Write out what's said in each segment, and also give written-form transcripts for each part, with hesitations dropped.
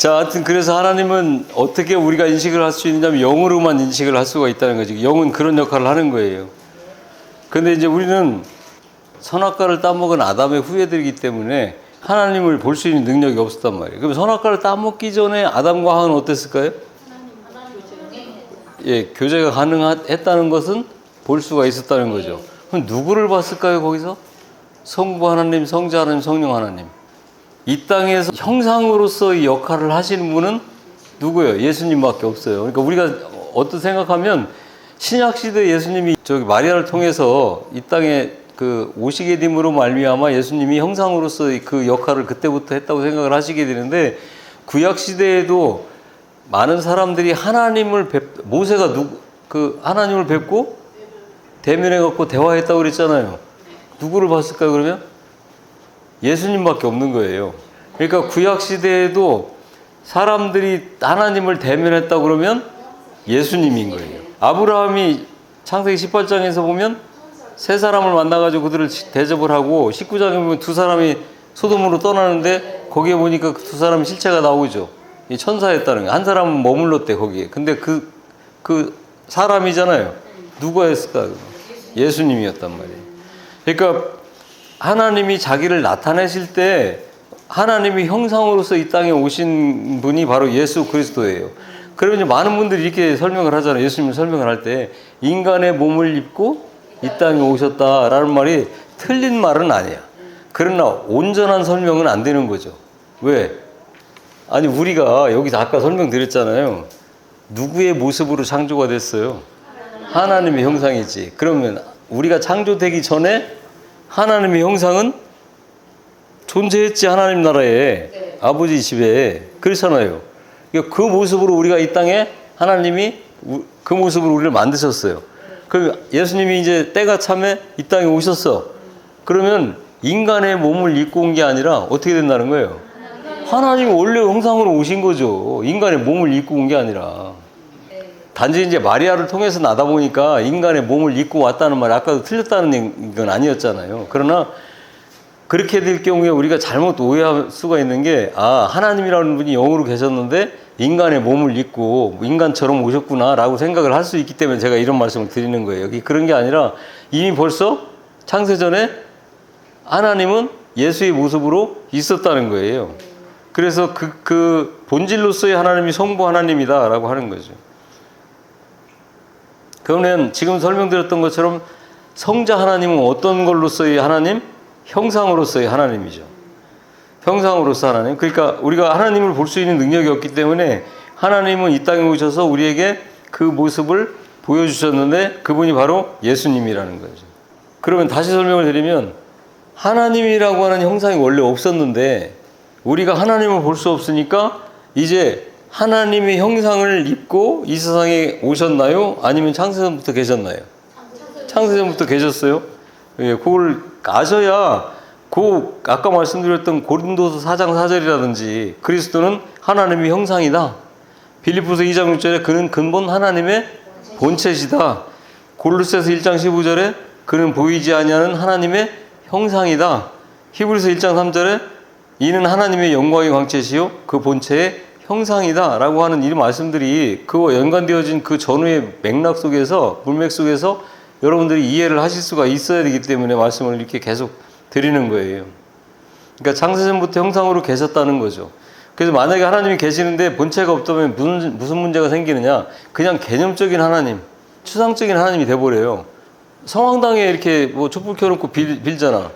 자, 하여튼 그래서 하나님은 어떻게 우리가 인식을 할 수 있느냐면 영으로만 인식을 할 수가 있다는 거죠. 영은 그런 역할을 하는 거예요. 근데 이제 우리는 선악과를 따먹은 아담의 후예들이기 때문에 하나님을 볼 수 있는 능력이 없었단 말이에요. 그럼 선악과를 따먹기 전에 아담과 하와는 어땠을까요? 예, 교제가 가능했다는 것은 볼 수가 있었다는 거죠. 그럼 누구를 봤을까요, 거기서? 성부 하나님, 성자 하나님, 성령 하나님. 이 땅에서 형상으로서의 역할을 하시는 분은 누구예요? 예수님밖에 없어요. 그러니까 우리가 어떻게 생각하면 신약시대 예수님이 저기 마리아를 통해서 이 땅에 그 오시게 됨으로 말미암아 예수님이 형상으로서의 그 역할을 그때부터 했다고 생각을 하시게 되는데, 구약시대에도 많은 사람들이 하나님을 모세가 하나님을 뵙고 대면해갖고 대화했다고 그랬잖아요. 누구를 봤을까요, 그러면? 예수님밖에 없는 거예요. 그러니까 구약시대에도 사람들이 하나님을 대면했다고 그러면 예수님인 거예요. 아브라함이 창세기 18장에서 보면 세 사람을 만나가지고 그들을 대접을 하고, 19장에 보면 두 사람이 소돔으로 떠나는데 거기에 보니까 그 두 사람의 실체가 나오죠. 이 천사였다는 거예요. 한 사람은 머물렀대, 거기에. 근데 그 사람이잖아요. 누가 했을까? 예수님이었단 말이에요. 그러니까 하나님이 자기를 나타내실 때 하나님이 형상으로서 이 땅에 오신 분이 바로 예수 그리스도예요. 그러면 이제 많은 분들이 이렇게 설명을 하잖아요. 예수님을 설명을 할 때 인간의 몸을 입고 이 땅에 오셨다라는 말이 틀린 말은 아니야. 그러나 온전한 설명은 안 되는 거죠. 왜? 아니, 우리가 여기서 아까 설명드렸잖아요. 누구의 모습으로 창조가 됐어요? 하나님의 형상이지. 그러면 우리가 창조되기 전에 하나님의 형상은 존재했지, 하나님 나라에. 네. 아버지 집에. 그렇잖아요. 그 모습으로 우리가 이 땅에 하나님이 그 모습으로 우리를 만드셨어요. 그럼 예수님이 이제 때가 참에 이 땅에 오셨어. 그러면 인간의 몸을 입고 온 게 아니라 어떻게 된다는 거예요? 하나님이 원래 형상으로 오신 거죠. 인간의 몸을 입고 온 게 아니라. 단지 이제 마리아를 통해서 나다 보니까 인간의 몸을 입고 왔다는 말, 아까도 틀렸다는 건 아니었잖아요. 그러나 그렇게 될 경우에 우리가 잘못 오해할 수가 있는 게, 하나님이라는 분이 영으로 계셨는데 인간의 몸을 입고 인간처럼 오셨구나 라고 생각을 할 수 있기 때문에 제가 이런 말씀을 드리는 거예요. 여기 그런 게 아니라 이미 벌써 창세전에 하나님은 예수의 모습으로 있었다는 거예요. 그래서 그 본질로서의 하나님이 성부 하나님이다 라고 하는 거죠. 그러면 지금 설명드렸던 것처럼 성자 하나님은 어떤 걸로서의 하나님? 형상으로서의 하나님이죠. 형상으로서 하나님. 그러니까 우리가 하나님을 볼 수 있는 능력이 없기 때문에 하나님은 이 땅에 오셔서 우리에게 그 모습을 보여주셨는데 그분이 바로 예수님이라는 거죠. 그러면 다시 설명을 드리면, 하나님이라고 하는 형상이 원래 없었는데 우리가 하나님을 볼 수 없으니까 이제 하나님의 형상을 입고 이 세상에 오셨나요? 아니면 창세전부터 계셨나요? 창세전부터 계셨어요? 예, 그걸 아셔야 아까 말씀드렸던 고린도서 4장 4절이라든지 그리스도는 하나님의 형상이다. 빌립보서 2장 6절에 그는 근본 하나님의 본체시다. 골로새서 1장 15절에 그는 보이지 아니하는 하나님의 형상이다. 히브리서 1장 3절에 이는 하나님의 영광의 광채시요 그 본체의 형상이다 라고 하는 이 말씀들이 그와 연관되어진 그 전후의 맥락 속에서, 문맥 속에서 여러분들이 이해를 하실 수가 있어야 되기 때문에 말씀을 이렇게 계속 드리는 거예요. 그러니까 창세전부터 형상으로 계셨다는 거죠. 그래서 만약에 하나님이 계시는데 본체가 없다면 무슨 문제가 생기느냐? 그냥 개념적인 하나님, 추상적인 하나님이 돼버려요. 성황당에 이렇게 뭐 촛불 켜놓고 빌잖아.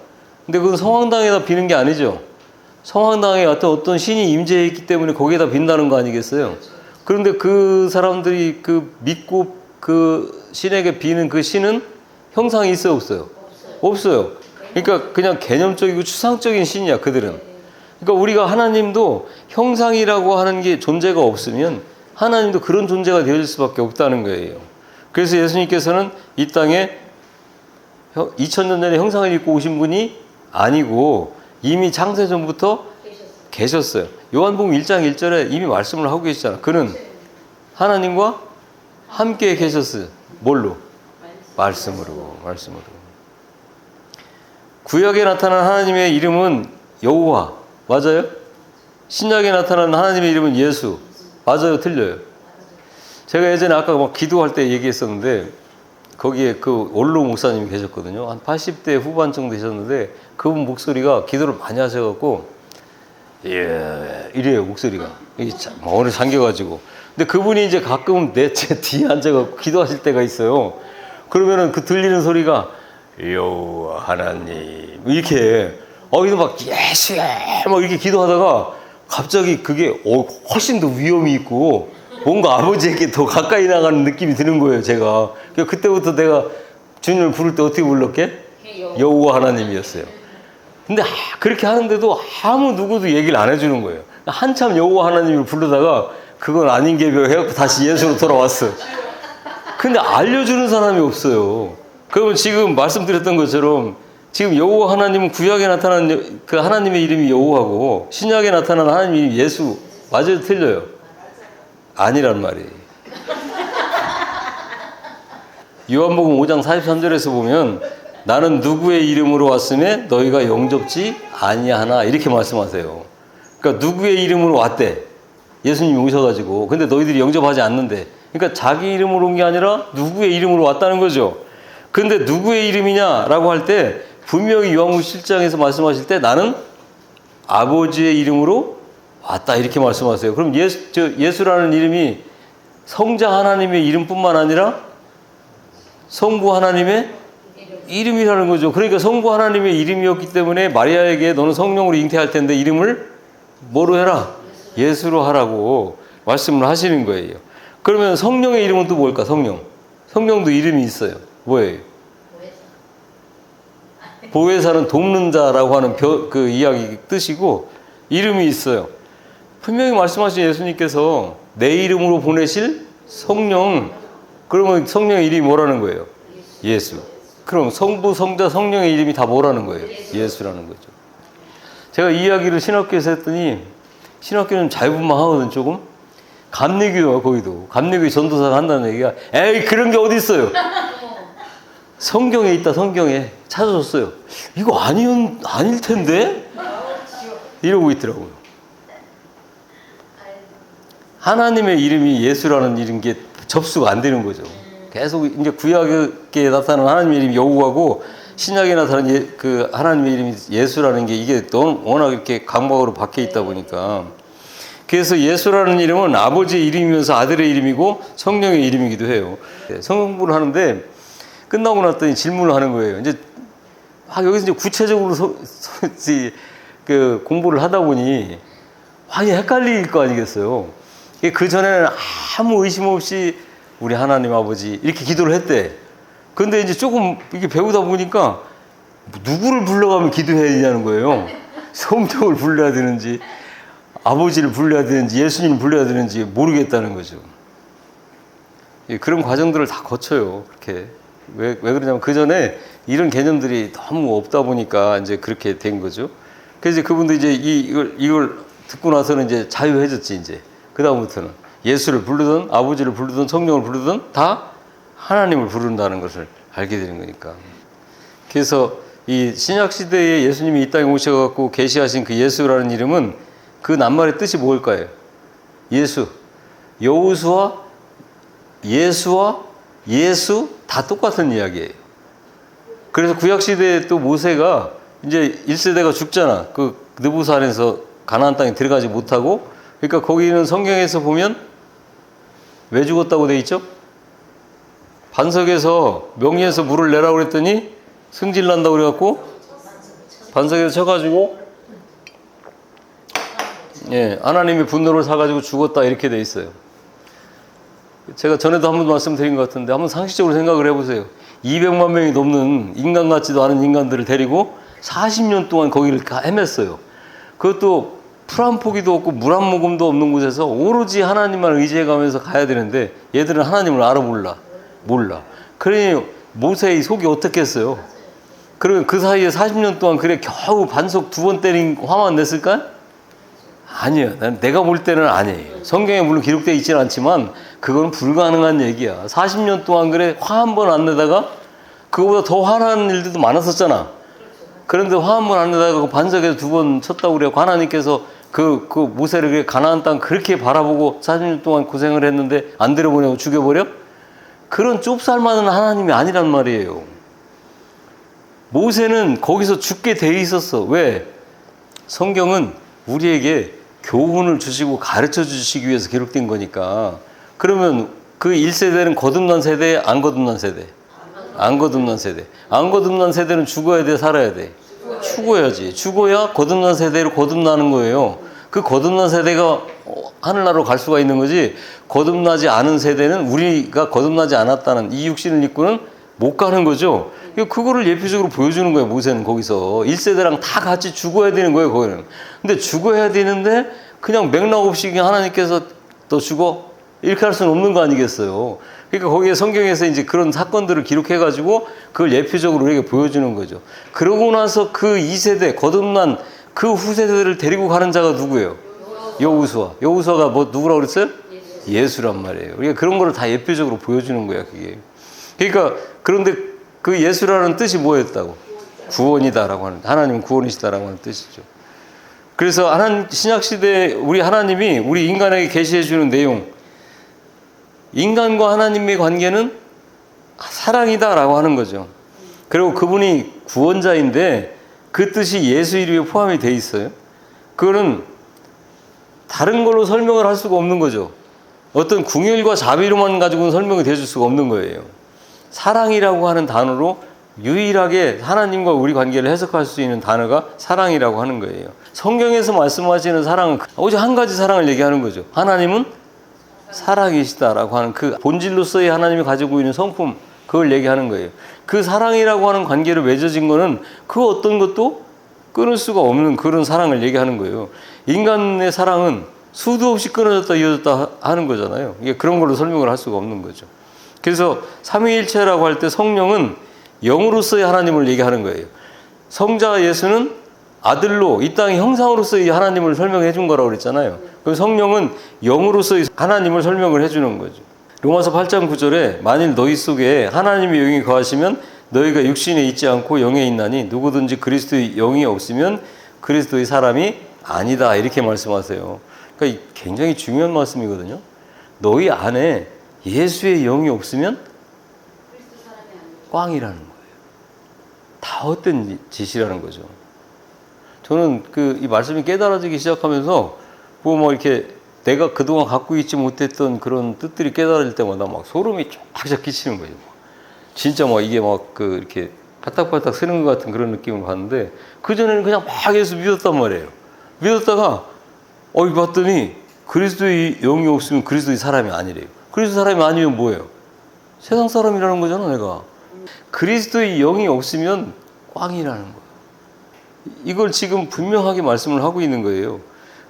근데 그건 성황당에다 비는 게 아니죠. 성황당에 어떤 신이 임재해 있기 때문에 거기에다 빈다는 거 아니겠어요? 그런데 그 사람들이 믿고 그 신에게 비는 그 신은 형상이 있어요, 없어요? 없어요. 그러니까 그냥 개념적이고 추상적인 신이야, 그들은. 그러니까 우리가 하나님도 형상이라고 하는 게 존재가 없으면 하나님도 그런 존재가 되어질 수밖에 없다는 거예요. 그래서 예수님께서는 이 땅에 2000년 전에 형상을 입고 오신 분이 아니고 이미 창세전부터 계셨어요. 요한복음 1장 1절에 이미 말씀을 하고 계시잖아요. 그는 하나님과 함께 계셨어요. 뭘로? 말씀으로. 구약에 나타난 하나님의 이름은 여호와. 맞아요? 신약에 나타나는 하나님의 이름은 예수. 맞아요, 틀려요? 제가 예전에 아까 막 기도할 때 얘기했었는데 거기에 그 원로 목사님이 계셨거든요. 한 80대 후반 정도 되셨는데 그분 목소리가 기도를 많이 하셔갖고 예 이래요 목소리가. 이게 오늘 잠겨가지고. 근데 그분이 이제 가끔 제 뒤에 앉아갖고 기도하실 때가 있어요. 그러면은 그 들리는 소리가 여호와 하나님 이렇게 이거 막 예수야 막 이렇게 기도하다가 갑자기 그게 훨씬 더 위험이 있고 뭔가 아버지에게 더 가까이 나가는 느낌이 드는 거예요, 제가. 그때부터 내가 주님을 부를 때 어떻게 불렀게? 여호와 하나님이었어요. 근데 그렇게 하는데도 아무 누구도 얘기를 안 해주는 거예요. 한참 여호와 하나님을 부르다가 그건 아닌 개별 해갖고 다시 예수로 돌아왔어. 근데 알려주는 사람이 없어요. 그러면 지금 말씀드렸던 것처럼 지금 여호와 하나님은 구약에 나타난 그 하나님의 이름이 여호와고 신약에 나타난 하나님의 이름이 예수. 맞아요, 틀려요? 아니란 말이에요. 요한복음 5장 43절에서 보면 나는 누구의 이름으로 왔음에 너희가 영접지 아니하나 이렇게 말씀하세요. 그러니까 누구의 이름으로 왔대. 예수님이 오셔가지고 근데 너희들이 영접하지 않는데 그러니까 자기 이름으로 온 게 아니라 누구의 이름으로 왔다는 거죠. 근데 누구의 이름이냐라고 할 때 분명히 요한복음 7장에서 말씀하실 때 나는 아버지의 이름으로 왔다 이렇게 말씀하세요. 그럼 예수라는 이름이 성자 하나님의 이름뿐만 아니라 성부 하나님의 이름이라는 거죠. 그러니까 성부 하나님의 이름이었기 때문에 마리아에게 너는 성령으로 잉태할 텐데 이름을 뭐로 해라? 예수로 하라고 말씀을 하시는 거예요. 그러면 성령의 이름은 또 뭘까? 성령도 이름이 있어요. 뭐예요? 보혜사는 돕는 자라고 하는 그 이야기 뜻이고 이름이 있어요. 분명히 말씀하신 예수님께서 내 이름으로 보내실 성령. 그러면 성령의 이름이 뭐라는 거예요? 예수. 그럼 성부, 성자, 성령의 이름이 다 뭐라는 거예요? 예수라는 거죠. 제가 이 이야기를 신학교에서 했더니 신학교는 자유분방하거든 조금. 감리교가 거기도. 감리교 전도사가 한다는 얘기가 에이 그런 게 어디 있어요? 성경에 있다. 성경에 찾아줬어요. 이거 아닐 텐데? 이러고 있더라고요. 하나님의 이름이 예수라는 이름 게 접수가 안 되는 거죠. 계속 이제 구약에 나타나는 하나님의 이름이 여호와고 신약에 나타나는 그 하나님의 이름이 예수라는 게 이게 워낙 이렇게 강박으로 박혀 있다 보니까 그래서 예수라는 이름은 아버지의 이름이면서 아들의 이름이고 성령의 이름이기도 해요. 성경 공부를 하는데 끝나고 났더니 질문을 하는 거예요. 이제 여기서 이제 구체적으로 그 공부를 하다 보니 헷갈릴 거 아니겠어요. 그 전에는 아무 의심 없이 우리 하나님 아버지 이렇게 기도를 했대. 근데 이제 조금 이렇게 배우다 보니까 누구를 불러가면 기도해야 되냐는 거예요. 성령을 불러야 되는지 아버지를 불러야 되는지 예수님을 불러야 되는지 모르겠다는 거죠. 그런 과정들을 다 거쳐요. 그렇게 왜 그러냐면 그 전에 이런 개념들이 너무 없다 보니까 이제 그렇게 된 거죠. 그래서 그분도 이제 이걸 듣고 나서는 이제 자유해졌지 이제. 그 다음부터는 예수를 부르든 아버지를 부르든 성령을 부르든 다 하나님을 부른다는 것을 알게 되는 거니까. 그래서 이 신약 시대에 예수님이 이 땅에 오셔갖고 계시하신 그 예수라는 이름은 그 낱말의 뜻이 뭘까요? 예수, 여호수와 예수 다 똑같은 이야기예요. 그래서 구약 시대에 또 모세가 이제 1세대가 죽잖아. 그 느부산에서 가나안 땅에 들어가지 못하고. 그러니까 거기는 성경에서 보면 왜 죽었다고 돼 있죠? 반석에서 명리에서 물을 내라고 그랬더니 승질 난다고 그래갖고 반석에서 쳐가지고 하나님의 분노를 사가지고 죽었다 이렇게 돼 있어요. 제가 전에도 한 번 말씀드린 것 같은데 한번 상식적으로 생각을 해보세요. 200만 명이 넘는 인간 같지도 않은 인간들을 데리고 40년 동안 거기를 헤맸어요. 그것도 풀 한 포기도 없고 물 한 모금도 없는 곳에서 오로지 하나님만 의지해가면서 가야 되는데 얘들은 하나님을 몰라. 그러니 모세의 속이 어떻겠어요? 그러면 그 사이에 40년 동안 그래 겨우 반석 2번 때린 화만 냈을까? 아니에요. 내가 볼 때는 아니에요. 성경에 물론 기록되어 있지는 않지만 그건 불가능한 얘기야. 40년 동안 그래 화 한 번 안 내다가 그거보다 더 화나는 일들도 많았었잖아. 그런데 화 한 번 안 내다가 그 반석에서 2번 쳤다고 그래요. 하나님께서 그 모세를 그렇게 가나안 땅 그렇게 바라보고 40년 동안 고생을 했는데 안 데려보내고 죽여버려? 그런 좁쌀만한 하나님이 아니란 말이에요. 모세는 거기서 죽게 돼 있었어. 왜? 성경은 우리에게 교훈을 주시고 가르쳐 주시기 위해서 기록된 거니까. 그러면 그 1세대는 거듭난 세대, 안 거듭난 세대? 안 거듭난 세대. 안 거듭난 세대는 죽어야 돼, 살아야 돼? 죽어야지. 죽어야 거듭난 세대로 거듭나는 거예요. 그 거듭난 세대가 하늘나라로 갈 수가 있는 거지, 거듭나지 않은 세대는, 우리가 거듭나지 않았다는 이 육신을 입고는 못 가는 거죠. 그거를 예표적으로 보여주는 거예요. 모세는 거기서 1세대랑 다 같이 죽어야 되는 거예요. 거기는. 근데 죽어야 되는데 그냥 맥락 없이 그냥 하나님께서 너 죽어? 이렇게 할 수는 없는 거 아니겠어요. 그러니까 거기에 성경에서 이제 그런 사건들을 기록해가지고 그걸 예표적으로 우리에게 보여주는 거죠. 그러고 나서 그 2세대 거듭난 그 후세대를 데리고 가는 자가 누구예요? 여호수아. 여호수아가 뭐 누구라고 그랬어요? 예수란 말이에요. 그러니까 그런 거를 다 예표적으로 보여주는 거야, 그게. 그러니까 그런데 그 예수라는 뜻이 뭐였다고? 구원이다라고 하는, 하나님은 구원이시다라고 하는 뜻이죠. 그래서 신약시대에 우리 하나님이 우리 인간에게 계시해 주는 내용, 인간과 하나님의 관계는 사랑이다라고 하는 거죠. 그리고 그분이 구원자인데 그 뜻이 예수 이름에 포함이 돼 있어요. 그거는 다른 걸로 설명을 할 수가 없는 거죠. 어떤 궁율과 자비로만 가지고는 설명이 되어줄 수가 없는 거예요. 사랑이라고 하는 단어로 유일하게 하나님과 우리 관계를 해석할 수 있는 단어가 사랑이라고 하는 거예요. 성경에서 말씀하시는 사랑은 오직 한 가지 사랑을 얘기하는 거죠. 하나님은 사랑이시다라고 하는 그 본질로서의 하나님이 가지고 있는 성품, 그걸 얘기하는 거예요. 그 사랑이라고 하는 관계를 맺어진 거는 그 어떤 것도 끊을 수가 없는 그런 사랑을 얘기하는 거예요. 인간의 사랑은 수도 없이 끊어졌다 이어졌다 하는 거잖아요. 이게 그런 걸로 설명을 할 수가 없는 거죠. 그래서 삼위일체라고 할 때 성령은 영으로서의 하나님을 얘기하는 거예요. 성자 예수는 아들로 이 땅의 형상으로서의 하나님을 설명해 준 거라고 그랬잖아요. 그럼 성령은 영으로서의 하나님을 설명을 해 주는 거죠. 로마서 8장 9절에 만일 너희 속에 하나님의 영이 거하시면 너희가 육신에 있지 않고 영에 있나니 누구든지 그리스도의 영이 없으면 그리스도의 사람이 아니다, 이렇게 말씀하세요. 그러니까 굉장히 중요한 말씀이거든요. 너희 안에 예수의 영이 없으면 꽝이라는 거예요. 다 헛된 짓이라는 거죠. 저는 이 말씀이 깨달아지기 시작하면서 뭐 이렇게 내가 그동안 갖고 있지 못했던 그런 뜻들이 깨달아질 때마다 막 소름이 쫙쫙 끼치는 거죠. 진짜 이게 이렇게 바닥바닥 쓰는 것 같은 그런 느낌을 받는데, 그전에는 그냥 막 예수 믿었단 말이에요. 믿었다가 봤더니 그리스도의 영이 없으면 그리스도의 사람이 아니래요. 그리스도 사람이 아니면 뭐예요? 세상 사람이라는 거잖아, 내가. 그리스도의 영이 없으면 꽝이라는 거예요. 이걸 지금 분명하게 말씀을 하고 있는 거예요.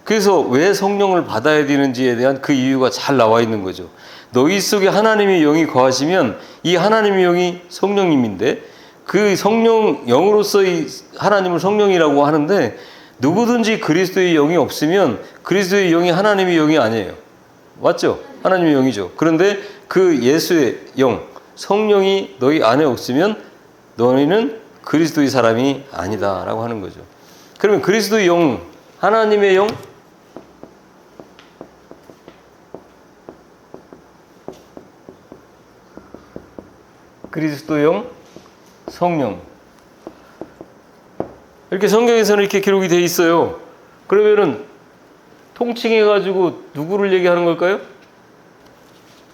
그래서 왜 성령을 받아야 되는지에 대한 그 이유가 잘 나와 있는 거죠. 너희 속에 하나님의 영이 거하시면, 이 하나님의 영이 성령님인데 그 성령 영으로서의 하나님을 성령이라고 하는데, 누구든지 그리스도의 영이 없으면 그리스도의 영이 하나님의 영이 아니에요. 맞죠? 하나님의 영이죠. 그런데 그 예수의 영, 성령이 너희 안에 없으면 너희는 그리스도의 사람이 아니다 라고 하는 거죠. 그러면 그리스도의 영, 하나님의 영, 그리스도의 영, 성령, 이렇게 성경에서는 이렇게 기록이 되어 있어요. 그러면은 통칭해가지고 누구를 얘기하는 걸까요?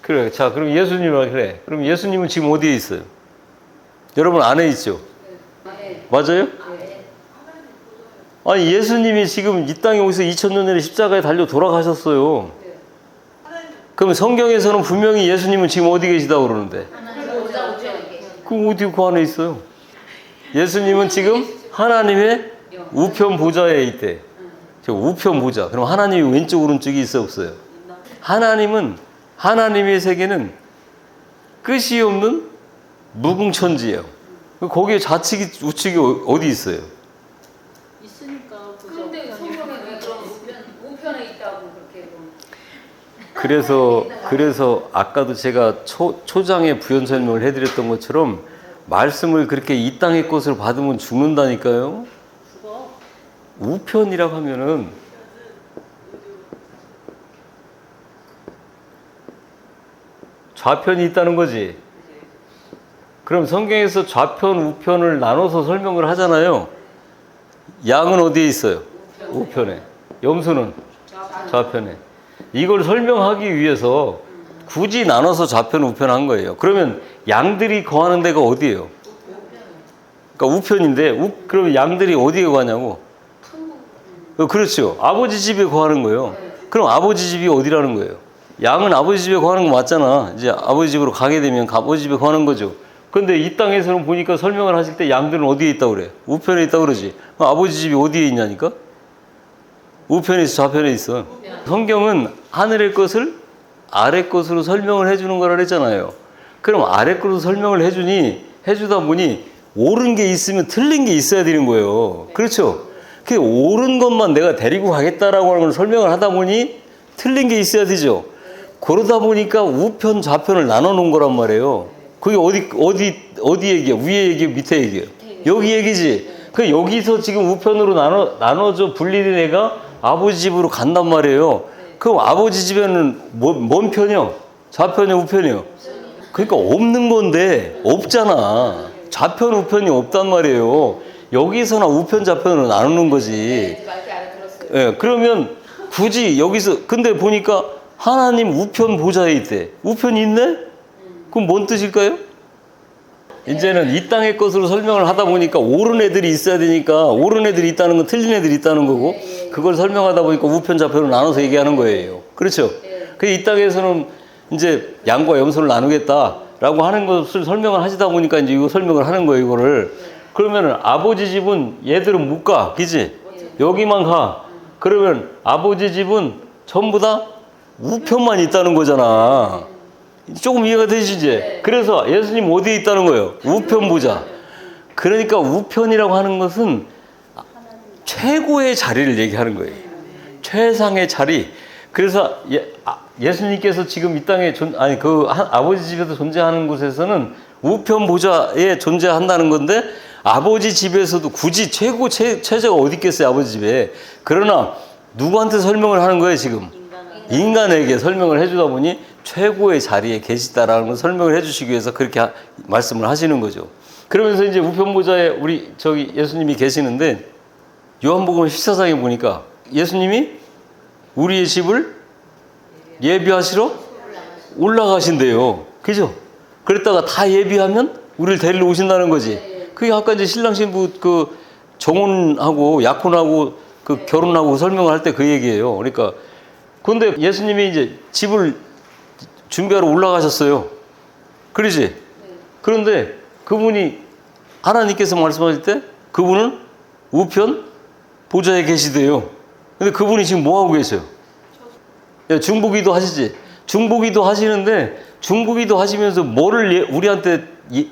그래. 자, 그럼 예수님은, 그래. 그럼 예수님은 지금 어디에 있어요? 여러분 안에 있죠? 네. 맞아요? 네. 아니, 예수님이 지금 이 땅에 오셔서 2000년 전에 십자가에 달려 돌아가셨어요. 네. 그럼 성경에서는 분명히 예수님은 지금 어디 계시다고 그러는데? 그럼 어디 그 안에 있어요? 예수님은 지금 하나님의 우편 보좌에 있대. 저 우편 보좌. 그럼 하나님이 왼쪽 오른쪽이 있어 없어요? 하나님의 세계는 끝이 없는 무궁천지예요. 거기에 좌측이 우측이 어디 있어요? 있으니까. 그런데 성경에 왜 그런 우편에 있다고 그렇게 그래서 아까도 제가 초장에 부연 설명을 해드렸던 것처럼 말씀을 그렇게 이 땅의 것을 받으면 죽는다니까요. 죽어. 우편이라고 하면은 좌편이 있다는 거지. 그럼 성경에서 좌편, 우편을 나눠서 설명을 하잖아요. 양은 어디에 있어요? 우편에. 염소는 좌편에. 이걸 설명하기 위해서 굳이 나눠서 좌편, 우편 한 거예요. 그러면 양들이 거하는 데가 어디예요? 그러니까 우편인데, 그러면 양들이 어디에 거하냐고? 그렇죠. 아버지 집에 거하는 거예요. 그럼 아버지 집이 어디라는 거예요? 양은 아버지 집에 거하는 거 맞잖아. 이제 아버지 집으로 가게 되면 아버지 집에 거하는 거죠. 근데 이 땅에서는 보니까 설명을 하실 때 양들은 어디에 있다고 그래? 우편에 있다고 그러지. 그럼 아버지 집이 어디에 있냐니까? 우편에 있어, 좌편에 있어. 성경은 하늘의 것을 아래 것으로 설명을 해주는 거라 그랬잖아요. 그럼 아래 것으로 설명을 해주다 보니 옳은 게 있으면 틀린 게 있어야 되는 거예요. 그렇죠? 그 옳은 것만 내가 데리고 가겠다라고 하는 걸 설명을 하다 보니 틀린 게 있어야 되죠. 그러다 보니까 우편, 좌편을 나눠 놓은 거란 말이에요. 그게 어디 얘기야? 위에 얘기야? 밑에 얘기야? 여기 얘기지. 그 여기서 지금 우편으로 나눠져 분리된 애가 아버지 집으로 간단 말이에요. 그럼 아버지 집에는 뭔 편이요? 좌편이요? 우편이요? 그러니까 없는 건데 없잖아. 좌편, 우편이 없단 말이에요. 여기서나 우편, 좌편으로 나누는 거지. 예, 그러면 굳이 여기서 근데 보니까 하나님 우편 보좌에 있대. 우편이 있네? 그럼 뭔 뜻일까요? 이제는 이 땅의 것으로 설명을 하다 보니까 옳은 애들이 있어야 되니까 옳은 애들이 있다는 건 틀린 애들이 있다는 거고 그걸 설명하다 보니까 우편, 좌편으로 나눠서 얘기하는 거예요. 그렇죠? 그 이 땅에서는 이제 양과 염소를 나누겠다라고 하는 것을 설명을 하시다 보니까 이제 이거 설명을 하는 거예요, 이거를. 그러면은 아버지 집은 얘들은 못 가, 그지? 여기만 가. 그러면 아버지 집은 전부 다 우편만 있다는 거잖아. 조금 이해가 되시지? 그래서 예수님 어디에 있다는 거예요? 우편 보좌. 그러니까 우편이라고 하는 것은 최고의 자리를 얘기하는 거예요. 최상의 자리. 그래서 예수님께서 지금 이 땅에 아버지 집에서 존재하는 곳에서는 우편 보좌에 존재한다는 건데 아버지 집에서도 굳이 최저가 어디 있겠어요, 아버지 집에. 그러나 누구한테 설명을 하는 거예요, 지금? 인간에게 설명을 해주다 보니 최고의 자리에 계시다라는 걸 설명을 해주시기 위해서 그렇게 말씀을 하시는 거죠. 그러면서 이제 우편 보좌에 우리 예수님이 계시는데 요한복음 14장에 보니까 예수님이 우리의 집을 예비하시러 올라가신대요. 그죠? 그랬다가 다 예비하면 우리를 데리러 오신다는 거지. 그게 아까 이제 신랑 신부 그 정혼하고 약혼하고 그 결혼하고 설명을 할 때 그 얘기예요. 그러니까 근데 예수님이 이제 집을 준비하러 올라가셨어요. 그러지? 그런데 그분이 하나님께서 말씀하실 때 그분은 우편 보좌에 계시대요. 근데 그분이 지금 뭐 하고 계세요? 중보기도 하시지. 중보기도 하시는데 중보기도 하시면서 뭐를 우리한테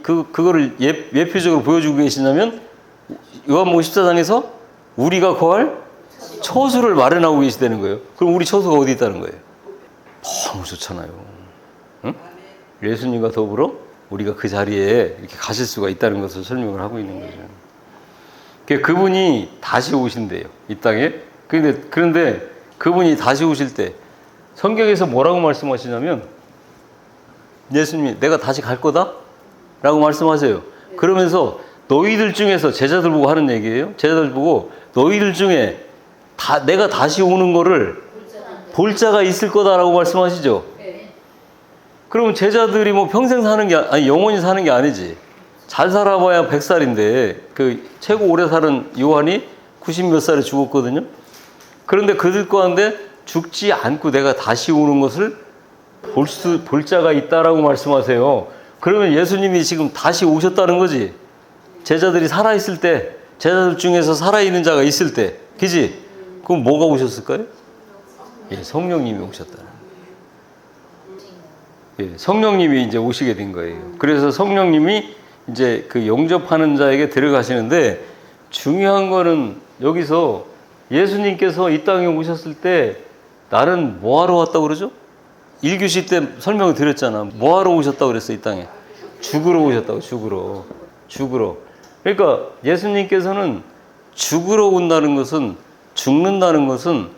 그거를 예표적으로 보여주고 계시냐면 요한복음 14장에서 우리가 거할 처소를 마련하고 계시다는 거예요. 그럼 우리 처소가 어디 있다는 거예요? 너무 좋잖아요. 응? 예수님과 더불어 우리가 그 자리에 이렇게 가실 수가 있다는 것을 설명을 하고 있는 거죠. 그분이 다시 오신대요, 이 땅에. 그런데 그분이 다시 오실 때 성경에서 뭐라고 말씀하시냐면 예수님이 내가 다시 갈 거다? 라고 말씀하세요. 그러면서 너희들 중에서 제자들 보고 하는 얘기예요. 제자들 보고 너희들 중에 내가 다시 오는 거를 볼 자가 있을 거다라고 말씀하시죠. 그러면 제자들이 뭐 평생 사는 게 영원히 사는 게 아니지. 잘 살아봐야 100살인데 그 최고 오래 사는 요한이 90몇 살에 죽었거든요. 그런데 그들 가운데 죽지 않고 내가 다시 오는 것을 볼 자가 있다라고 말씀하세요. 그러면 예수님이 지금 다시 오셨다는 거지. 제자들이 살아있을 때, 제자들 중에서 살아있는 자가 있을 때, 그지? 그럼 뭐가 오셨을까요? 예, 성령님이 오셨다. 예, 성령님이 이제 오시게 된 거예요. 그래서 성령님이 이제 그 영접하는 자에게 들어가시는데 중요한 거는 여기서 예수님께서 이 땅에 오셨을 때 나는 뭐 하러 왔다고 그러죠? 1교시 때 설명을 드렸잖아. 뭐 하러 오셨다고 그랬어, 이 땅에? 죽으러 오셨다고, 죽으러. 그러니까 예수님께서는 죽으러 온다는 것은, 죽는다는 것은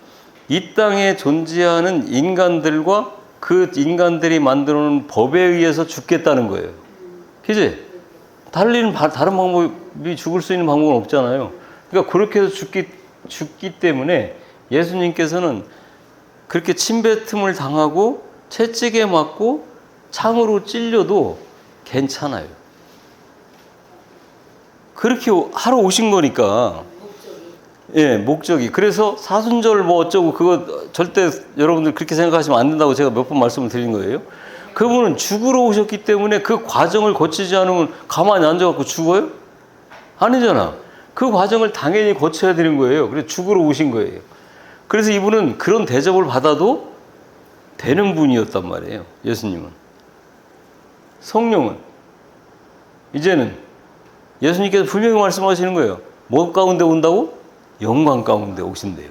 이 땅에 존재하는 인간들과 그 인간들이 만들어 놓은 법에 의해서 죽겠다는 거예요. 그지? 다른 방법이 죽을 수 있는 방법은 없잖아요. 그러니까 그렇게 해서 죽기 때문에 예수님께서는 그렇게 침뱉음을 당하고 채찍에 맞고 창으로 찔려도 괜찮아요. 그렇게 하러 오신 거니까. 예, 목적이. 그래서 사순절 뭐 어쩌고 그거 절대 여러분들 그렇게 생각하시면 안 된다고 제가 몇 번 말씀을 드린 거예요. 그분은 죽으러 오셨기 때문에 그 과정을 거치지 않으면 가만히 앉아갖고 죽어요? 아니잖아. 그 과정을 당연히 거쳐야 되는 거예요. 그래서 죽으러 오신 거예요. 그래서 이분은 그런 대접을 받아도 되는 분이었단 말이에요. 예수님은. 성령은 이제는 예수님께서 분명히 말씀하시는 거예요. 뭐 가운데 온다고? 영광 가운데 오신대요.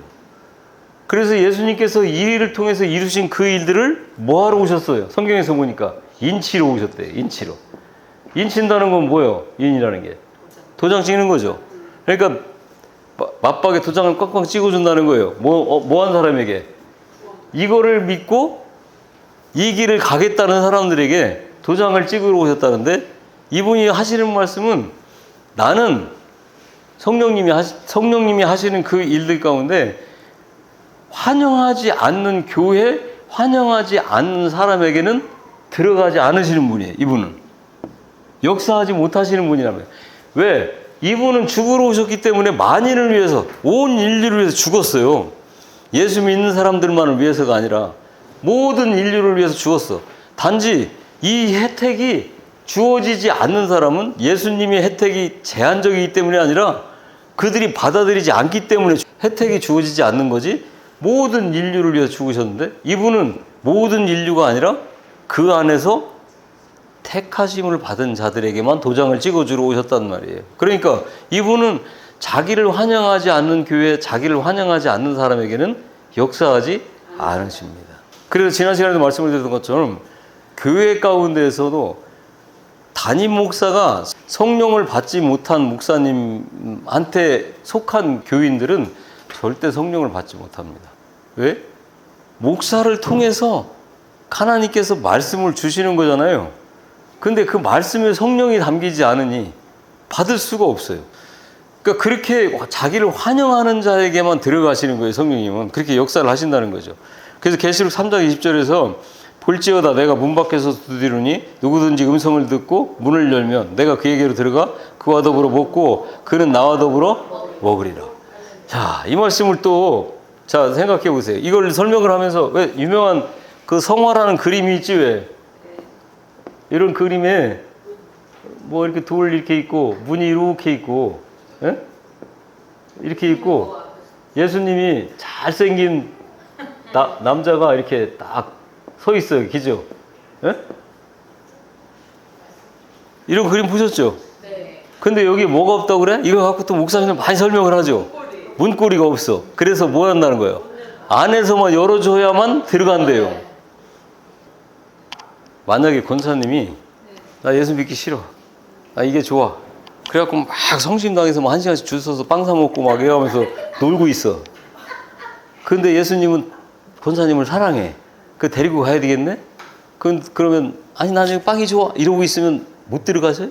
그래서 예수님께서 이 일을 통해서 이루신 그 일들을 뭐하러 오셨어요? 성경에서 보니까 인치러 오셨대요. 인치러. 인친다는 건 뭐예요? 인이라는 게. 도장 찍는 거죠. 그러니까 맞박에 도장을 꽉꽉 찍어준다는 거예요. 뭐한 사람에게? 이거를 믿고 이 길을 가겠다는 사람들에게 도장을 찍으러 오셨다는데, 이분이 하시는 말씀은 나는 성령님이 하시는 그 일들 가운데 환영하지 않는 교회, 환영하지 않는 사람에게는 들어가지 않으시는 분이에요. 이분은 역사하지 못하시는 분이라면. 왜? 이분은 죽으러 오셨기 때문에 만인을 위해서, 온 인류를 위해서 죽었어요. 예수 믿는 사람들만을 위해서가 아니라 모든 인류를 위해서 죽었어. 단지 이 혜택이 주어지지 않는 사람은 예수님의 혜택이 제한적이기 때문이 아니라 그들이 받아들이지 않기 때문에 혜택이 주어지지 않는 거지, 모든 인류를 위해서 죽으셨는데 이분은 모든 인류가 아니라 그 안에서 택하심을 받은 자들에게만 도장을 찍어주러 오셨단 말이에요. 그러니까 이분은 자기를 환영하지 않는 교회, 자기를 환영하지 않는 사람에게는 역사하지 않으십니다. 그래서 지난 시간에도 말씀을 드렸던 것처럼 교회 가운데에서도 담임 목사가 성령을 받지 못한 목사님한테 속한 교인들은 절대 성령을 받지 못합니다. 왜? 목사를 통해서 하나님께서 말씀을 주시는 거잖아요. 근데 그 말씀에 성령이 담기지 않으니 받을 수가 없어요. 그러니까 그렇게 자기를 환영하는 자에게만 들어가시는 거예요. 성령님은 그렇게 역사를 하신다는 거죠. 그래서 계시록 3장 20절에서 볼지어다 내가 문 밖에서 두드리니 누구든지 음성을 듣고 문을 열면 내가 그에게로 들어가 그와 더불어 먹고 그는 나와 더불어 먹으리라. 자, 이 말씀을 또 자 생각해 보세요. 이걸 설명을 하면서 왜 유명한 그 성화라는 그림이 있지 왜? 이런 그림에 뭐 이렇게 돌 이렇게 있고 문이 이렇게 있고, 예? 이렇게 있고 예수님이 잘생긴 남자가 이렇게 딱 서 있어요. 그죠? 예? 이런 그림 보셨죠? 네. 근데 여기 뭐가 없다고 그래? 이거 갖고 또 목사님은 많이 설명을 하죠. 문고리가 없어. 그래서 뭐 한다는 거예요? 안에서만 열어줘야만 들어간대요. 만약에 권사님이 나 예수 믿기 싫어. 나 이게 좋아. 그래갖고 막 성심당에서 뭐 1시간씩 줄 서서 빵 사 먹고 막 이러면서 놀고 있어. 근데 예수님은 권사님을 사랑해. 그 데리고 가야 되겠네? 그러면 아니 나 지금 빵이 좋아 이러고 있으면 못 들어가세요?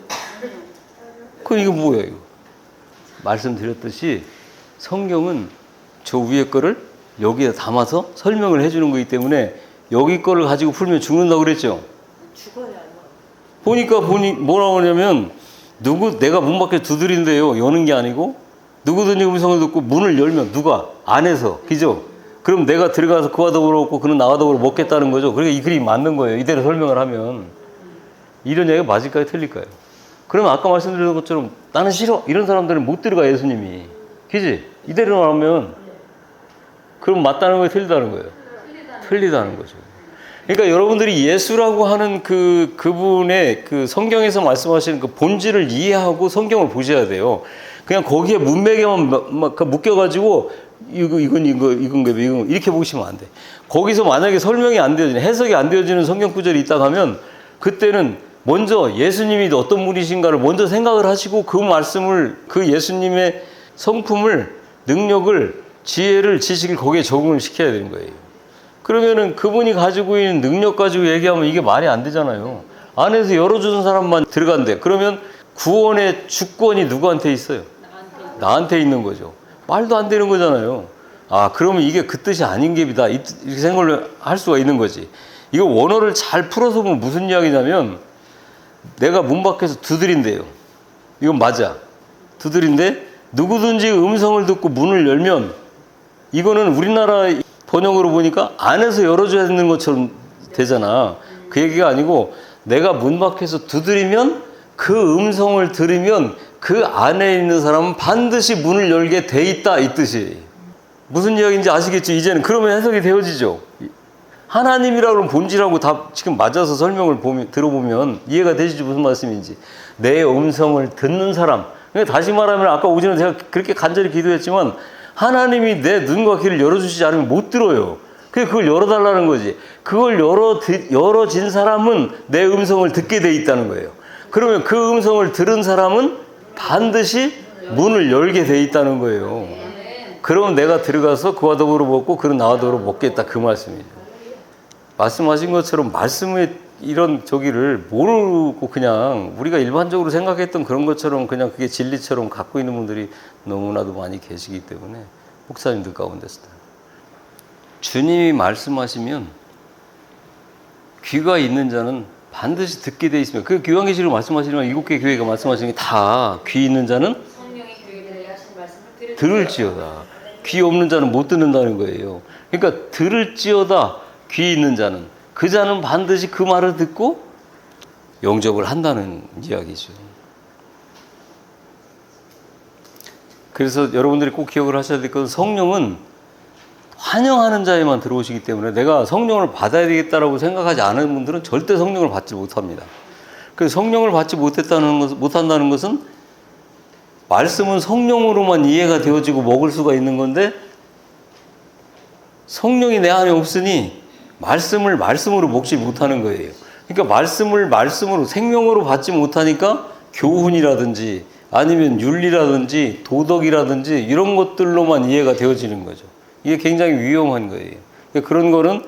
그럼 이거 뭐야 이거? 말씀드렸듯이 성경은 저 위에 거를 여기에 담아서 설명을 해주는 거기 때문에 여기 거를 가지고 풀면 죽는다고 그랬죠? 보니까 뭐라고 하냐면 내가 문 밖에 두드린대요. 여는 게 아니고 누구든지 음성을 듣고 문을 열면 누가? 안에서. 그죠? 그럼 내가 들어가서 그와 더불어 먹고 그는 나와 더불어 먹겠다는 거죠. 그러니까 이 그림이 맞는 거예요. 이대로 설명을 하면. 이런 얘기가 맞을까요? 틀릴까요? 그러면 아까 말씀드린 것처럼 나는 싫어. 이런 사람들은 못 들어가 예수님이. 그지? 이대로 하면 그럼 맞다는 거예요? 틀리다는 거예요? 틀리다는 거죠. 그러니까 여러분들이 예수라고 하는 그분의 그 성경에서 말씀하시는 그 본질을 이해하고 성경을 보셔야 돼요. 그냥 거기에 문맥에만 묶여가지고 이건 이렇게 보시면 안 돼. 거기서 만약에 설명이 안 되어지는, 해석이 안 되어지는 성경 구절이 있다 하면 그때는 먼저 예수님이 어떤 분이신가를 먼저 생각을 하시고 그 말씀을, 그 예수님의 성품을, 능력을, 지혜를, 지식을 거기에 적응을 시켜야 되는 거예요. 그러면은 그분이 가지고 있는 능력 가지고 얘기하면 이게 말이 안 되잖아요. 안에서 열어주는 사람만 들어간대. 그러면 구원의 주권이 누구한테 있어요? 나한테 있는 거죠. 말도 안 되는 거잖아요. 아, 그러면 이게 그 뜻이 아닌 게이다. 이렇게 생각을 할 수가 있는 거지. 이거 원어를 잘 풀어서 보면 무슨 이야기냐면, 내가 문 밖에서 두드린대요. 이건 맞아. 두드린데 누구든지 음성을 듣고 문을 열면, 이거는 우리나라 번역으로 보니까 안에서 열어줘야 되는 것처럼 되잖아. 그 얘기가 아니고, 내가 문 밖에서 두드리면 그 음성을 들으면 그 안에 있는 사람은 반드시 문을 열게 돼 있다, 이 뜻이. 무슨 이야기인지 아시겠죠? 이제는 그러면 해석이 되어지죠. 하나님이라고 하면 본질하고 다 지금 맞아서 설명을 들어보면 이해가 되시죠? 무슨 말씀인지. 내 음성을 듣는 사람. 그러니까 다시 말하면, 아까 오전에 제가 그렇게 간절히 기도했지만, 하나님이 내 눈과 귀를 열어주시지 않으면 못 들어요. 그걸 열어달라는 거지. 그걸 열어진 사람은 내 음성을 듣게 돼 있다는 거예요. 그러면 그 음성을 들은 사람은 반드시 문을 열게 돼 있다는 거예요. 그럼 내가 들어가서 그와 더불어 먹고 그는 나와 더불어 먹겠다, 그 말씀이죠. 말씀하신 것처럼 말씀의 이런 저기를 모르고 그냥 우리가 일반적으로 생각했던 그런 것처럼 그냥 그게 진리처럼 갖고 있는 분들이 너무나도 많이 계시기 때문에, 목사님들 가운데서도 주님이 말씀하시면 귀가 있는 자는 반드시 듣게 돼 있으면, 그 요한계시록 말씀하시는 7개 교회가 말씀하시는 게 다 귀 있는 자는 성령의 교회들에게 하신 말씀을 들을지어다. 귀 없는 자는 못 듣는다는 거예요. 그러니까 들을지어다 귀 있는 자는, 그 자는 반드시 그 말을 듣고 영접을 한다는 이야기죠. 그래서 여러분들이 꼭 기억을 하셔야 될 것은, 성령은 환영하는 자에만 들어오시기 때문에 내가 성령을 받아야 되겠다라고 생각하지 않은 분들은 절대 성령을 받지 못합니다. 그래서 성령을 받지 못한다는 것은, 말씀은 성령으로만 이해가 되어지고 먹을 수가 있는 건데, 성령이 내 안에 없으니 말씀을 말씀으로 먹지 못하는 거예요. 그러니까 말씀을 말씀으로 생명으로 받지 못하니까 교훈이라든지 아니면 윤리라든지 도덕이라든지 이런 것들로만 이해가 되어지는 거죠. 이게 굉장히 위험한 거예요. 그러니까 그런 거는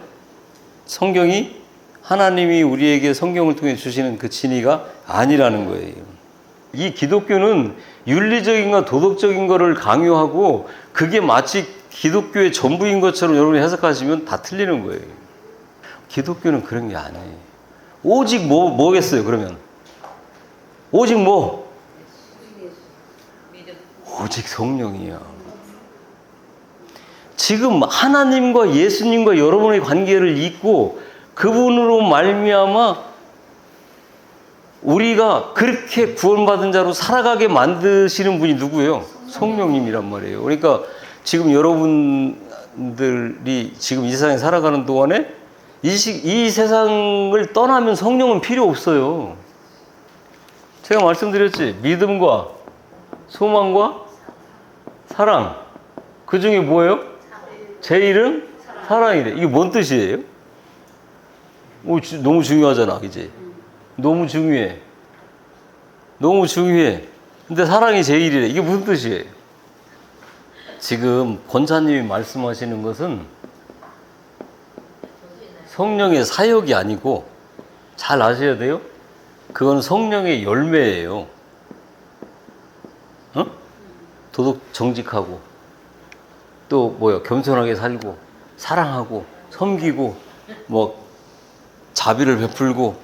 성경이, 하나님이 우리에게 성경을 통해 주시는 그 진리가 아니라는 거예요. 이 기독교는 윤리적인과 도덕적인 거를 강요하고 그게 마치 기독교의 전부인 것처럼 여러분이 해석하시면 다 틀리는 거예요. 기독교는 그런 게 아니에요. 오직 뭐겠어요, 그러면? 오직 뭐? 오직 성령이야. 지금 하나님과 예수님과 여러분의 관계를 잇고 그분으로 말미암아 우리가 그렇게 구원받은 자로 살아가게 만드시는 분이 누구예요? 성령님이란 말이에요. 그러니까 지금 여러분들이 지금 이 세상에 살아가는 동안에 이 세상을 떠나면 성령은 필요 없어요. 제가 말씀드렸지. 믿음과 소망과 사랑. 그 중에 뭐예요? 제일은 사랑이래. 이게 뭔 뜻이에요? 너무 중요하잖아, 그지? 너무 중요해. 너무 중요해. 근데 사랑이 제일이래. 이게 무슨 뜻이에요? 지금 권사님이 말씀하시는 것은 성령의 사역이 아니고, 잘 아셔야 돼요. 그건 성령의 열매예요. 도덕 정직하고, 또 겸손하게 살고, 사랑하고, 섬기고, 자비를 베풀고,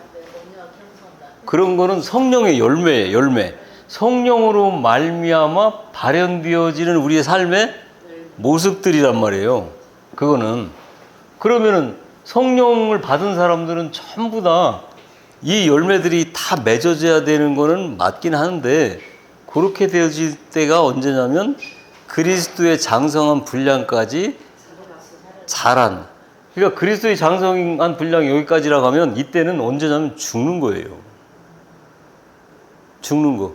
그런 거는 성령의 열매예요, 열매. 성령으로 말미암아 발현되어지는 우리의 삶의 모습들이란 말이에요. 그거는. 그러면은 성령을 받은 사람들은 전부 다 이 열매들이 다 맺어져야 되는 거는 맞긴 하는데, 그렇게 되어질 때가 언제냐면 그리스도의 장성한 분량까지 자란. 그러니까 그리스도의 장성한 분량이 여기까지라고 하면 이때는 언제냐면 죽는 거예요. 죽는 거.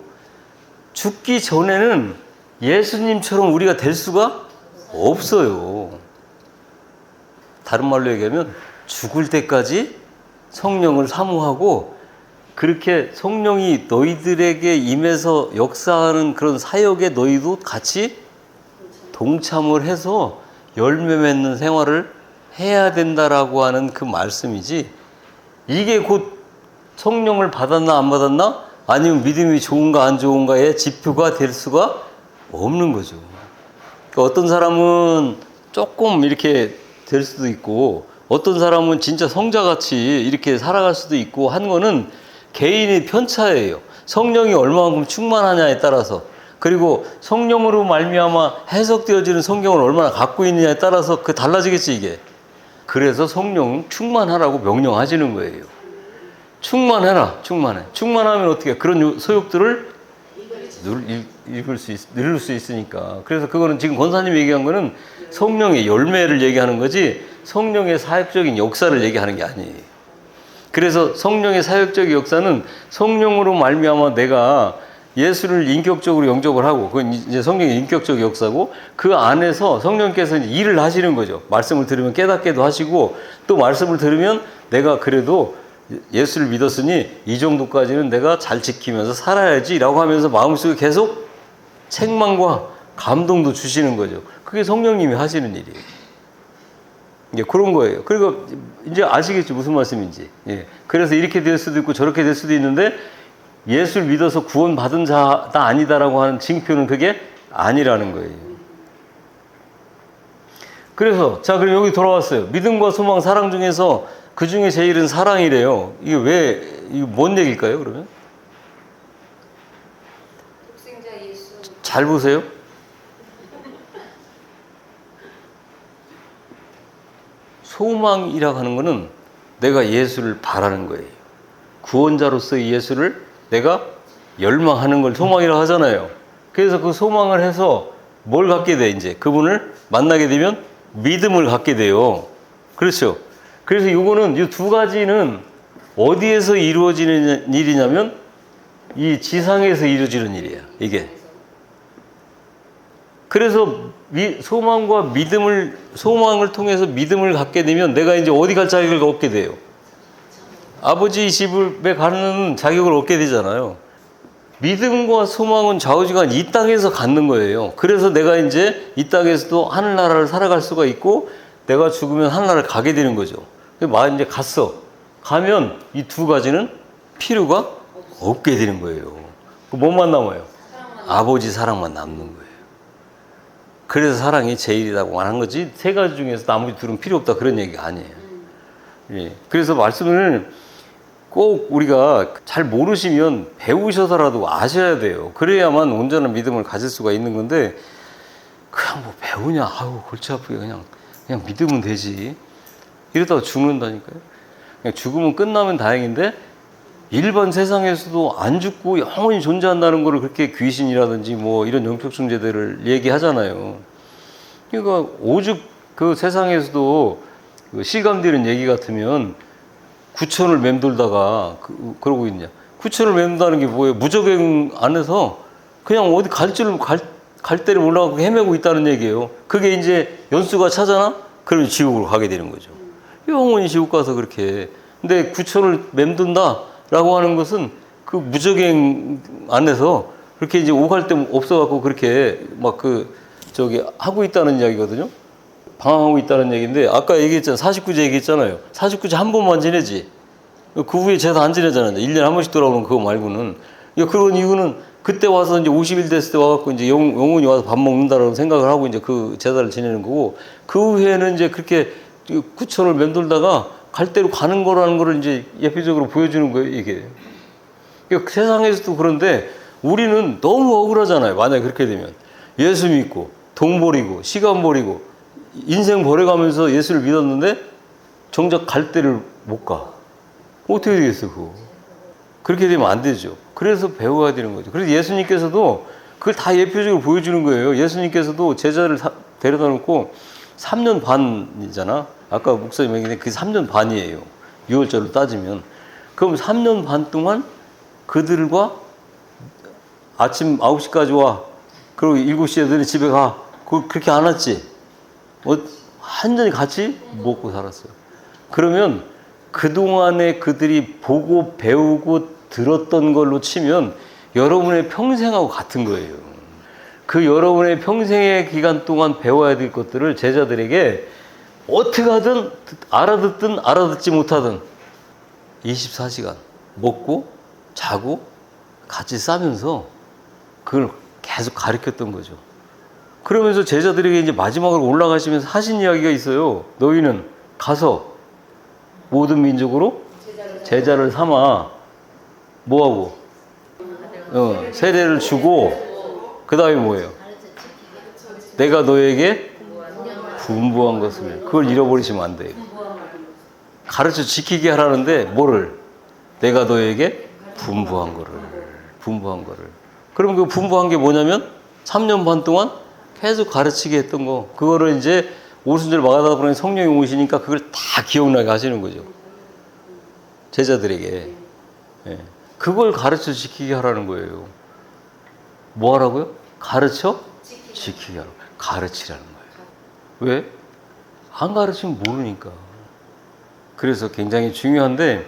죽기 전에는 예수님처럼 우리가 될 수가 없어요. 다른 말로 얘기하면 죽을 때까지 성령을 사모하고, 그렇게 성령이 너희들에게 임해서 역사하는 그런 사역에 너희도 같이 동참을 해서 열매 맺는 생활을 해야 된다라고 하는 그 말씀이지, 이게 곧 성령을 받았나 안 받았나, 아니면 믿음이 좋은가 안 좋은가의 지표가 될 수가 없는 거죠. 그러니까 어떤 사람은 조금 이렇게 될 수도 있고, 어떤 사람은 진짜 성자같이 이렇게 살아갈 수도 있고 한 거는 개인의 편차예요. 성령이 얼마만큼 충만하냐에 따라서, 그리고 성령으로 말미암아 해석되어지는 성경을 얼마나 갖고 있느냐에 따라서 그 달라지겠지 이게. 그래서 성령 충만하라고 명령하시는 거예요. 충만해라, 충만해. 충만하면 어떻게 그런 소욕들을 누릴 수 있으니까. 그래서 그거는 지금 권사님이 얘기한 거는 성령의 열매를 얘기하는 거지 성령의 사역적인 역사를 얘기하는 게 아니에요. 그래서 성령의 사역적인 역사는 성령으로 말미암아 내가 예수를 인격적으로 영접을 하고, 그건 이제 성령의 인격적 역사고, 그 안에서 성령께서 이제 일을 하시는 거죠. 말씀을 들으면 깨닫게도 하시고, 또 말씀을 들으면 내가 그래도 예수를 믿었으니 이 정도까지는 내가 잘 지키면서 살아야지 라고 하면서 마음속에 계속 책망과 감동도 주시는 거죠. 그게 성령님이 하시는 일이에요. 이제 그런 거예요. 그리고 이제 아시겠죠, 무슨 말씀인지. 예. 그래서 이렇게 될 수도 있고 저렇게 될 수도 있는데, 예수를 믿어서 구원받은 자다 아니다라고 하는 징표는 그게 아니라는 거예요. 그래서 자, 그럼 여기 돌아왔어요. 믿음과 소망, 사랑 중에서 그 중에 제일은 사랑이래요. 이게 이게 뭔 얘기일까요, 그러면? 독생자 예수. 잘 보세요. 소망이라고 하는 거는 내가 예수를 바라는 거예요. 구원자로서의 예수를 내가 열망하는 걸 소망이라고 하잖아요. 그래서 그 소망을 해서 뭘 갖게 돼? 이제 그분을 만나게 되면 믿음을 갖게 돼요. 그렇죠? 그래서 이거는 이 두 가지는 어디에서 이루어지는 일이냐면 이 지상에서 이루어지는 일이에요. 이게. 그래서 소망과 믿음을, 소망을 통해서 믿음을 갖게 되면 내가 이제 어디 갈 자격을 얻게 돼요. 아버지 집에 가는 자격을 얻게 되잖아요. 믿음과 소망은 좌우지간 이 땅에서 갖는 거예요. 그래서 내가 이제 이 땅에서도 하늘나라를 살아갈 수가 있고, 내가 죽으면 하늘나라를 가게 되는 거죠. 이제 갔어. 가면 이 두 가지는 필요가 없게 되는 거예요. 뭐만 남아요? 아버지 사랑만 남는 거예요. 그래서 사랑이 제일이라고 말한 거지, 세 가지 중에서 나머지 둘은 필요 없다 그런 얘기가 아니에요. 예. 그래서 말씀을 꼭 우리가 잘 모르시면 배우셔서라도 아셔야 돼요. 그래야만 온전한 믿음을 가질 수가 있는 건데, 그냥 뭐 배우냐, 아우 골치 아프게 그냥 믿으면 되지, 이러다가 죽는다니까요. 그냥 죽으면 끝나면 다행인데, 일반 세상에서도 안 죽고 영원히 존재한다는 거를 그렇게 귀신이라든지 뭐 이런 영적 존재들을 얘기하잖아요. 그러니까 오죽 그 세상에서도 그 실감되는 얘기 같으면 구천을 맴돌다가 그러고 있냐. 구천을 맴돌다는 게 뭐예요? 무적행 안에서 그냥 어디 갈 데를 몰라가고 헤매고 있다는 얘기예요. 그게 이제 연수가 차잖아? 그러면 지옥으로 가게 되는 거죠. 영원히 지옥 가서 그렇게. 근데 구천을 맴돈다라고 하는 것은 그 무적행 안에서 그렇게 이제 오갈 데 없어갖고 그렇게 막 하고 있다는 이야기거든요. 방황하고 있다는 얘기인데, 아까 얘기했잖아요. 49제 얘기했잖아요. 49제 한 번만 지내지. 그 후에 제사 안 지내잖아요. 1년에 한 번씩 돌아오는 그거 말고는. 그런 이유는 그때 와서 이제 50일 됐을 때 와갖고 이제 영혼이 와서 밥 먹는다라는 생각을 하고 이제 그 제사를 지내는 거고, 그 후에는 이제 그렇게 구천을 맴돌다가 갈 대로 가는 거라는 거를 이제 예표적으로 보여주는 거예요, 이게. 그러니까 세상에서도 그런데 우리는 너무 억울하잖아요. 만약에 그렇게 되면. 예수 믿고, 돈 버리고, 시간 버리고, 인생 버려가면서 예수를 믿었는데 정작 갈 데를 못 가. 어떻게 되겠어, 그거. 그렇게 되면 안 되죠. 그래서 배워야 되는 거죠. 그래서 예수님께서도 그걸 다 예표적으로 보여주는 거예요. 예수님께서도 제자를 데려다 놓고 3년 반이잖아. 아까 목사님 얘기했는데 그게 3년 반이에요. 6월절로 따지면. 그럼 3년 반 동안 그들과 아침 9시까지 와. 그리고 7시에 너네 집에 가. 그렇게 안 왔지? 완전히 같이 먹고 살았어요. 그러면 그동안에 그들이 보고 배우고 들었던 걸로 치면 여러분의 평생하고 같은 거예요. 그 여러분의 평생의 기간 동안 배워야 될 것들을 제자들에게 어떻게 하든 알아듣든 알아듣지 못하든 24시간 먹고 자고 같이 싸면서 그걸 계속 가르쳤던 거죠. 그러면서 제자들에게 이제 마지막으로 올라가시면서 하신 이야기가 있어요. 너희는 가서 모든 민족으로 제자를 삼아 뭐하고 세례를 주고 그 다음에 뭐예요? 내가 너에게 분부한 것을 그걸 잃어버리시면 안 돼요. 가르쳐 지키게 하라는데 뭐를? 내가 너에게 분부한 거를. 그러면 그 분부한 게 뭐냐면 3년 반 동안 계속 가르치게 했던 거. 그거를 이제 오순절 마가다 보니 성령이 오시니까 그걸 다 기억나게 하시는 거죠. 제자들에게. 예. 그걸 가르쳐 지키게 하라는 거예요. 뭐 하라고요? 가르쳐 지키게 하라고. 가르치라는 거예요. 왜? 안 가르치면 모르니까. 그래서 굉장히 중요한데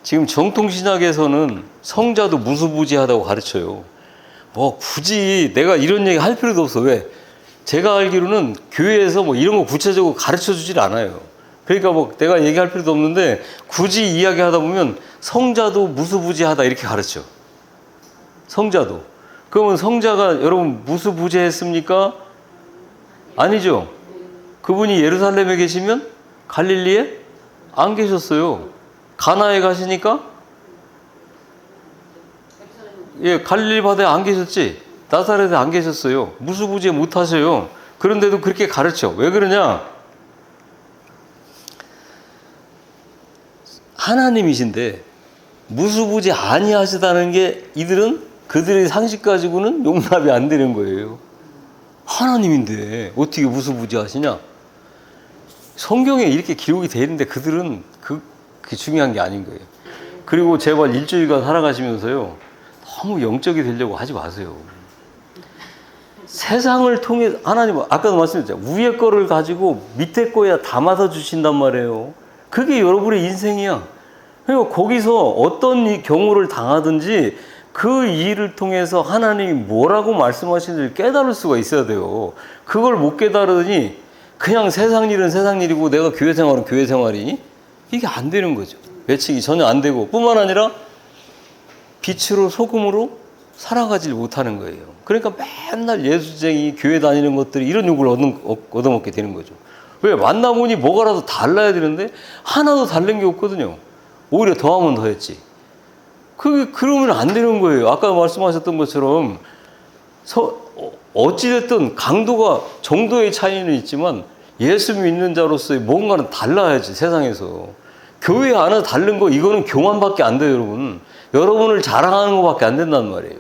지금 정통신학에서는 성자도 무수부지하다고 가르쳐요. 뭐 굳이 내가 이런 얘기 할 필요도 없어. 왜? 제가 알기로는 교회에서 뭐 이런 거 구체적으로 가르쳐 주질 않아요. 그러니까 뭐 내가 얘기할 필요도 없는데 굳이 이야기하다 보면 성자도 무수부지하다 이렇게 가르쳐. 성자도. 그러면 성자가 여러분 무수부지했습니까? 아니죠. 그분이 예루살렘에 계시면 갈릴리에 안 계셨어요. 가나에 가시니까 갈릴리 바다에 안 계셨지. 나사렛에 안 계셨어요. 무수부지 못하셔요. 그런데도 그렇게 가르쳐. 왜 그러냐? 하나님이신데 무수부지 아니하시다는 게 이들은 그들의 상식 가지고는 용납이 안 되는 거예요. 하나님인데 어떻게 무수부지 하시냐? 성경에 이렇게 기록이 되어 있는데 그들은 그게 중요한 게 아닌 거예요. 그리고 제발 일주일간 살아가시면서요, 너무 영적이 되려고 하지 마세요. 세상을 통해 하나님 아까도 말씀드렸죠. 위에 거를 가지고 밑에 거에 담아서 주신단 말이에요. 그게 여러분의 인생이야. 그러니까 거기서 어떤 경우를 당하든지 그 일을 통해서 하나님이 뭐라고 말씀하시는지 깨달을 수가 있어야 돼요. 그걸 못 깨달으니 그냥 세상 일은 세상 일이고 내가 교회 생활은 교회 생활이니 이게 안 되는 거죠. 매칭이 전혀 안 되고 뿐만 아니라 빛으로 소금으로 살아가지 못하는 거예요. 그러니까 맨날 예수쟁이 교회 다니는 것들이 이런 욕을 얻어먹게 되는 거죠. 왜? 만나보니 뭐가라도 달라야 되는데 하나도 다른 게 없거든요. 오히려 더하면 더했지. 그러면 안 되는 거예요. 아까 말씀하셨던 것처럼 어찌됐든 강도가 정도의 차이는 있지만 예수 믿는 자로서의 뭔가는 달라야지. 세상에서 교회 안에 다른 거 이거는 교만밖에 안 돼요. 여러분을 자랑하는 것밖에 안 된단 말이에요.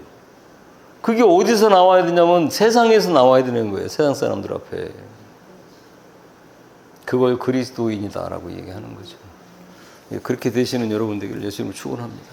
그게 어디서 나와야 되냐면 세상에서 나와야 되는 거예요. 세상 사람들 앞에. 그걸 그리스도인이다라고 얘기하는 거죠. 그렇게 되시는 여러분 되기를 예수님을 축원합니다.